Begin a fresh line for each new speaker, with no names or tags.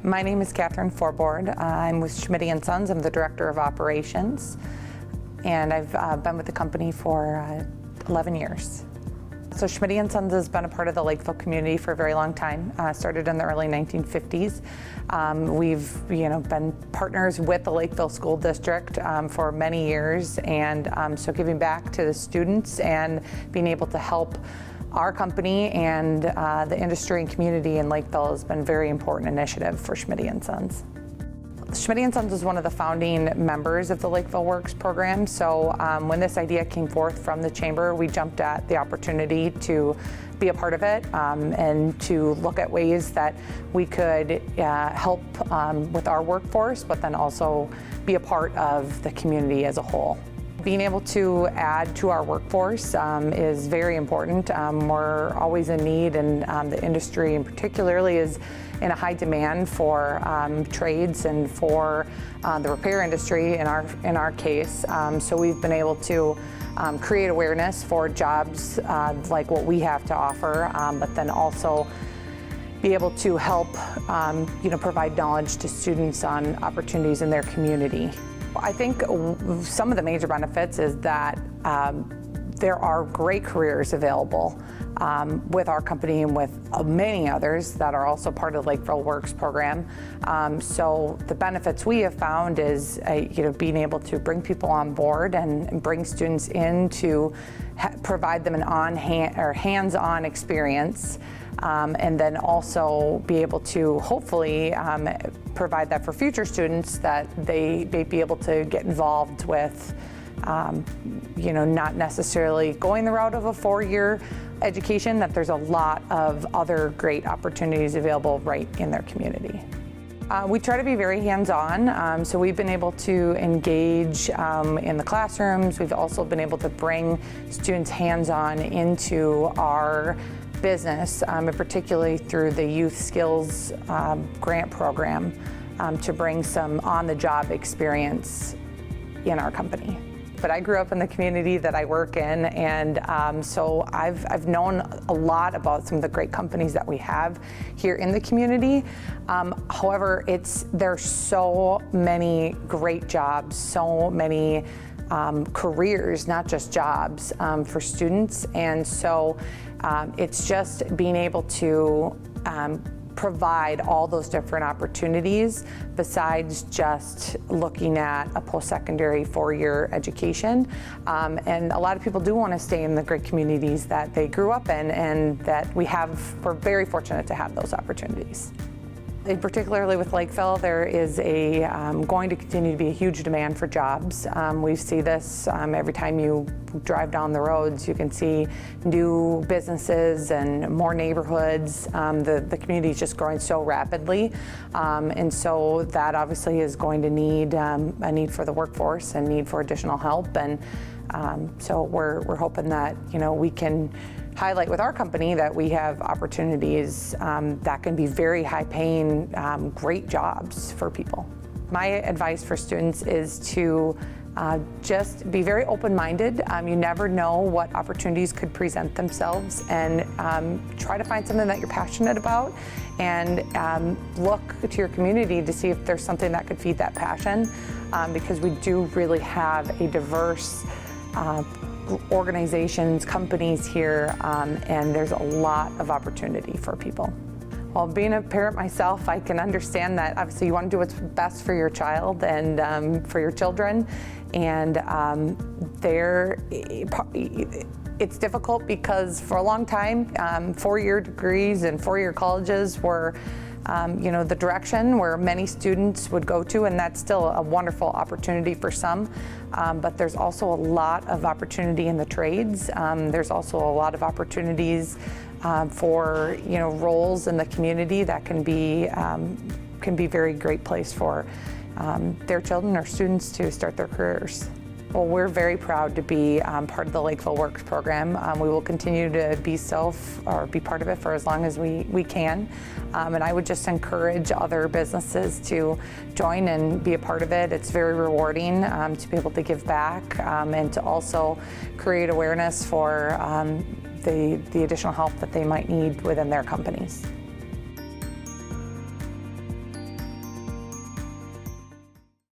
My name is Kathryn Forbord. I'm with Schmitty Sons. I'm the Director of Operations, and I've been with the company for 11 years. So Schmitty Sons has been a part of the Lakeville community for a very long time. Started in the early 1950s. We've been partners with the Lakeville School District for many years, and so giving back to the students and being able to help our company and the industry and community in Lakeville has been a very important initiative for Schmitty Sons. Schmitty Sons was one of the founding members of the Lakeville Works program, so when this idea came forth from the chamber, we jumped at the opportunity to be a part of it and to look at ways that we could help with our workforce, but then also be a part of the community as a whole. Being able to add to our workforce is very important. We're always in need, and the industry in particularly is in a high demand for trades and for the repair industry in our case. So we've been able to create awareness for jobs like what we have to offer, but then also be able to help provide knowledge to students on opportunities in their community. I think some of the major benefits is that there are great careers available with our company and with many others that are also part of the Lakeville Works program. So the benefits we have found is being able to bring people on board and bring students in to provide them an hands-on experience. And then also be able to hopefully provide that for future students, that they may be able to get involved with, not necessarily going the route of a four-year education, that there's a lot of other great opportunities available right in their community. We try to be very hands-on, so we've been able to engage in the classrooms. We've also been able to bring students hands-on into our business, and particularly through the Youth Skills Grant Program, to bring some on-the-job experience in our company. But I grew up in the community that I work in, and so I've known a lot about some of the great companies that we have here in the community. However, there's so many great jobs, so many careers, not just jobs, for students, and so it's just being able to provide all those different opportunities besides just looking at a post-secondary four-year education. And a lot of people do want to stay in the great communities that they grew up in, and that we're very fortunate to have those opportunities. And particularly with Lakeville, there is going to continue to be a huge demand for jobs. We see this every time you drive down the roads. You can see new businesses and more neighborhoods. The community is just growing so rapidly, and so that obviously is going to need a need for the workforce and need for additional help. And so we're hoping that we can highlight with our company that we have opportunities that can be very high-paying, great jobs for people. My advice for students is to just be very open-minded. You never know what opportunities could present themselves, and try to find something that you're passionate about, and look to your community to see if there's something that could feed that passion, because we do really have a diverse organizations, companies here, and there's a lot of opportunity for people. Well, being a parent myself, I can understand that obviously you want to do what's best for your child and for your children, and it's difficult because for a long time, four-year degrees and four-year colleges were the direction where many students would go to, and that's still a wonderful opportunity for some. But there's also a lot of opportunity in the trades. There's also a lot of opportunities for roles in the community that can be very great place for their children or students to start their careers. Well, we're very proud to be part of the Lakeville Works program. We will continue to be part of it for as long as we can. And I would just encourage other businesses to join and be a part of it. It's very rewarding to be able to give back and to also create awareness for the additional help that they might need within their companies.